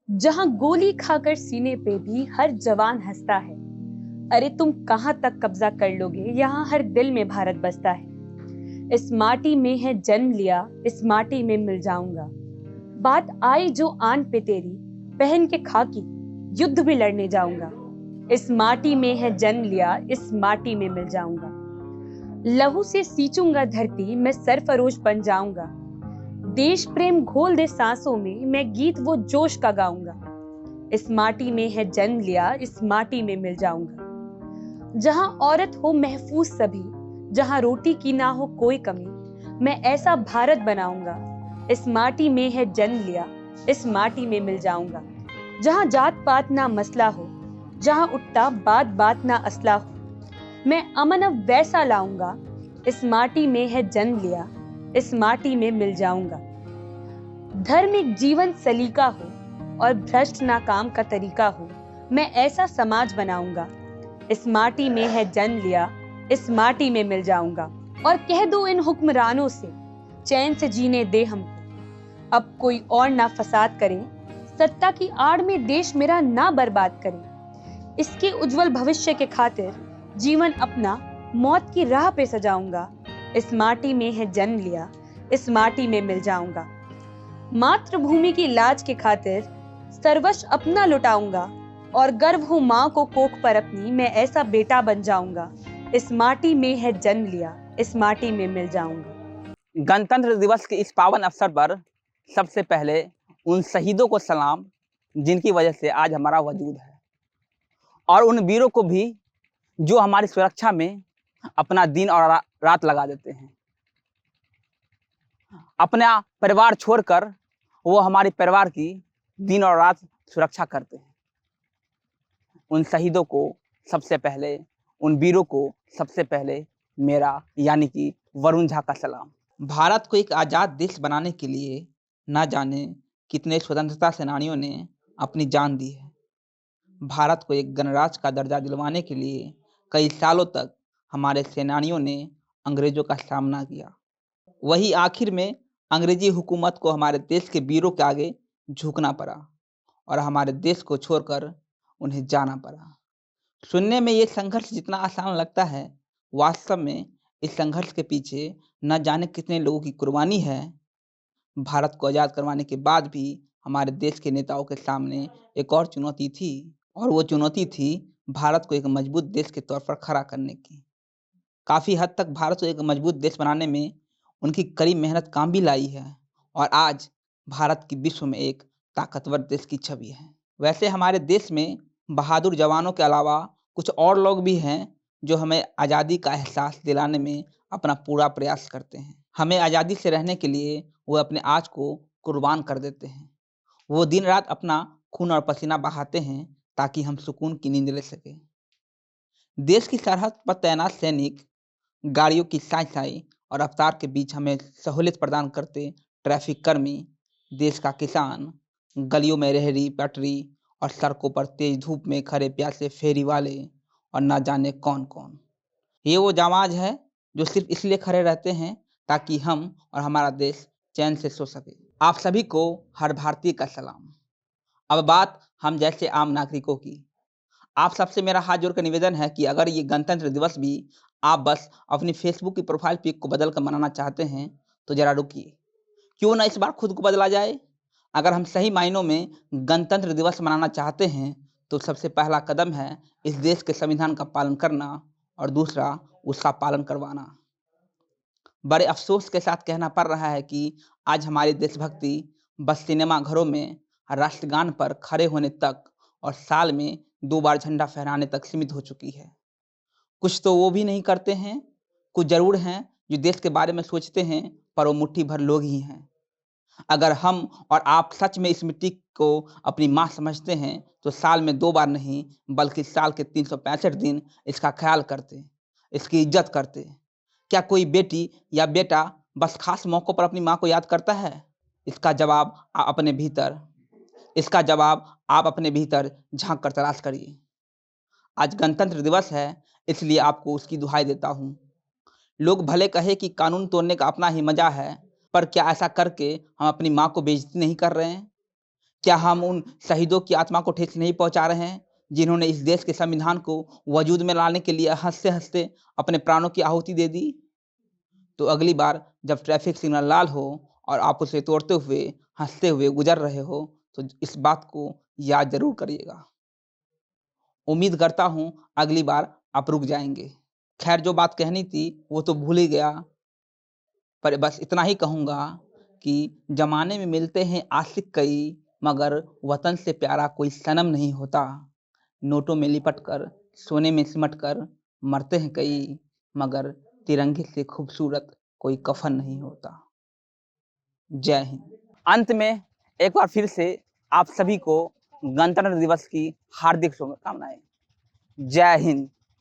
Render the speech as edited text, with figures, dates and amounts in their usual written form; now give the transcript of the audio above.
जहां गोली खाकर सीने पे भी हर जवान हंसता है। अरे तुम कहां तक कब्जा कर लोगे, यहाँ हर दिल में भारत बसता है। इस माटी में है जन्म लिया, इस माटी में मिल जाऊंगा। बात आई जो आन पे तेरी, पहन के खाकी युद्ध भी लड़ने जाऊंगा। इस माटी में है जन्म लिया, इस माटी में मिल जाऊंगा। लहू से सींचूंगा धरती, मैं सरफरोश बन जाऊंगा। देश प्रेम घोल दे सांसों में, मैं गीत वो जोश का गाऊंगा। इस माटी में है जन्म लिया, इस माटी में मिल जाऊंगा। जहां औरत हो महफूज सभी, जहां रोटी की ना हो कोई कमी, मैं ऐसा भारत बनाऊंगा। इस माटी में है जन्म लिया, इस माटी में मिल जाऊंगा। जहां जात पात ना मसला हो, जहां उठता बात बात ना असला हो, मैं अमन अब वैसा लाऊंगा। इस माटी में है जन्म लिया, इस माटी में मिल जाऊंगा। धर्म एक जीवन सलीका हो और भ्रष्ट ना काम का तरीका हो, मैं ऐसा समाज बनाऊंगा। इस माटी में है जन्म लिया, इस माटी में मिल जाऊंगा। और कह दो इन हुक्मरानों से, चैन से जीने दे हमको। अब कोई और ना फसाद करे, सत्ता की आड़ में देश मेरा ना बर्बाद करे। इसके उज्जवल भविष्य के खातिर जीवन अपना मौत की राह पे सजाऊंगा। इस माटी में है जन्म लिया, इस माटी में मिल जाऊंगा। मातृभूमि की लाज के खातिर सर्वस्व अपना लुटाऊंगा। और गर्व हूं मां को कोख पर अपनी, मैं ऐसा बेटा बन जाऊंगा। इस माटी में है जन्म लिया, इस माटी में मिल जाऊंगा। गणतंत्र दिवस के इस पावन अवसर पर सबसे पहले उन शहीदों को सलाम जिनकी वजह से आज हमारा वजूद है, और उन वीरों को भी जो हमारी सुरक्षा में अपना दिन और रात लगा देते हैं। अपना परिवार छोड़कर वो हमारे परिवार की दिन और रात सुरक्षा करते हैं। उन शहीदों को सबसे पहले, उन वीरों को सबसे पहले मेरा यानी कि वरुण झा का सलाम। भारत को एक आज़ाद देश बनाने के लिए ना जाने कितने स्वतंत्रता सेनानियों ने अपनी जान दी है। भारत को एक गणराज्य का दर्जा दिलवाने के लिए कई सालों तक हमारे सेनानियों ने अंग्रेजों का सामना किया। वही आखिर में अंग्रेजी हुकूमत को हमारे देश के वीरों के आगे झुकना पड़ा और हमारे देश को छोड़कर उन्हें जाना पड़ा। सुनने में ये संघर्ष जितना आसान लगता है, वास्तव में इस संघर्ष के पीछे न जाने कितने लोगों की कुर्बानी है। भारत को आज़ाद करवाने के बाद भी हमारे देश के नेताओं के सामने एक और चुनौती थी, और वो चुनौती थी भारत को एक मजबूत देश के तौर पर खड़ा करने की। काफ़ी हद तक भारत को एक मजबूत देश बनाने में उनकी कड़ी मेहनत काम भी लाई है, और आज भारत की विश्व में एक ताकतवर देश की छवि है। वैसे हमारे देश में बहादुर जवानों के अलावा कुछ और लोग भी हैं जो हमें आज़ादी का एहसास दिलाने में अपना पूरा प्रयास करते हैं। हमें आज़ादी से रहने के लिए वो अपने आज को कुर्बान कर देते हैं। वो दिन रात अपना खून और पसीना बहाते हैं ताकि हम सुकून की नींद ले सकें। देश की सरहद पर तैनात सैनिक गाड़ियों की साई-साई और रफ्तार के बीच हमें सहूलियत प्रदान करते ट्रैफिक कर्मी, देश का किसान, गलियों में रेहड़ी पटरी और सड़कों पर तेज धूप में खड़े प्यासे फेरी वाले और ना जाने कौन-कौन। ये वो जांबाज है जो सिर्फ इसलिए खड़े रहते हैं ताकि हम और हमारा देश चैन से सो सके। आप सभी को हर भारतीय का सलाम। अब बात हम जैसे आम नागरिकों की। आप सबसे मेरा हाथ जोड़कर निवेदन है कि अगर ये गणतंत्र दिवस भी आप बस अपनी फेसबुक की प्रोफाइल पिक को बदल कर मनाना चाहते हैं तो जरा रुकिए। क्यों ना इस बार खुद को बदला जाए। अगर हम सही मायनों में गणतंत्र दिवस मनाना चाहते हैं तो सबसे पहला कदम है इस देश के संविधान का पालन करना, और दूसरा उसका पालन करवाना। बड़े अफसोस के साथ कहना पड़ रहा है कि आज हमारी देशभक्ति बस सिनेमा घरों में राष्ट्रगान पर खड़े होने तक और साल में 2 बार झंडा फहराने तक सीमित हो चुकी है। कुछ तो वो भी नहीं करते हैं, कुछ जरूर हैं जो देश के बारे में सोचते हैं, पर वो मुट्ठी भर लोग ही हैं। अगर हम और आप सच में इस मिट्टी को अपनी माँ समझते हैं तो साल में 2 बार नहीं बल्कि साल के 365 दिन इसका ख्याल करते, इसकी इज्जत करते। क्या कोई बेटी या बेटा बस खास मौक़ों पर अपनी माँ को याद करता है? इसका जवाब आप अपने भीतर झाँक कर तलाश करिए। आज गणतंत्र दिवस है, इसलिए आपको उसकी दुहाई देता हूँ। लोग भले कहे कि कानून तोड़ने का अपना ही मजा है, पर क्या ऐसा करके हम अपनी माँ को बेइज्जती नहीं कर रहे हैं? क्या हम उन शहीदों की आत्मा को ठेस नहीं पहुंचा रहे हैं जिन्होंने इस देश के संविधान को वजूद में लाने के लिए हंसते हंसते अपने प्राणों की आहुति दे दी? तो अगली बार जब ट्रैफिक सिग्नल लाल हो और आप उसे तोड़ते हुए हंसते हुए गुजर रहे हो तो इस बात को याद जरूर करिएगा। उम्मीद करता हूं अगली बार आप रुक जाएंगे। खैर, जो बात कहनी थी वो तो भूल ही गया, पर बस इतना ही कहूंगा कि जमाने में मिलते हैं आशिक कई, मगर वतन से प्यारा कोई सनम नहीं होता। नोटों में लिपट कर, सोने में सिमट कर मरते हैं कई, मगर तिरंगे से खूबसूरत कोई कफन नहीं होता। जय हिंद। अंत में एक बार फिर से आप सभी को गणतंत्र दिवस की हार्दिक शुभकामनाएं। जय हिंद।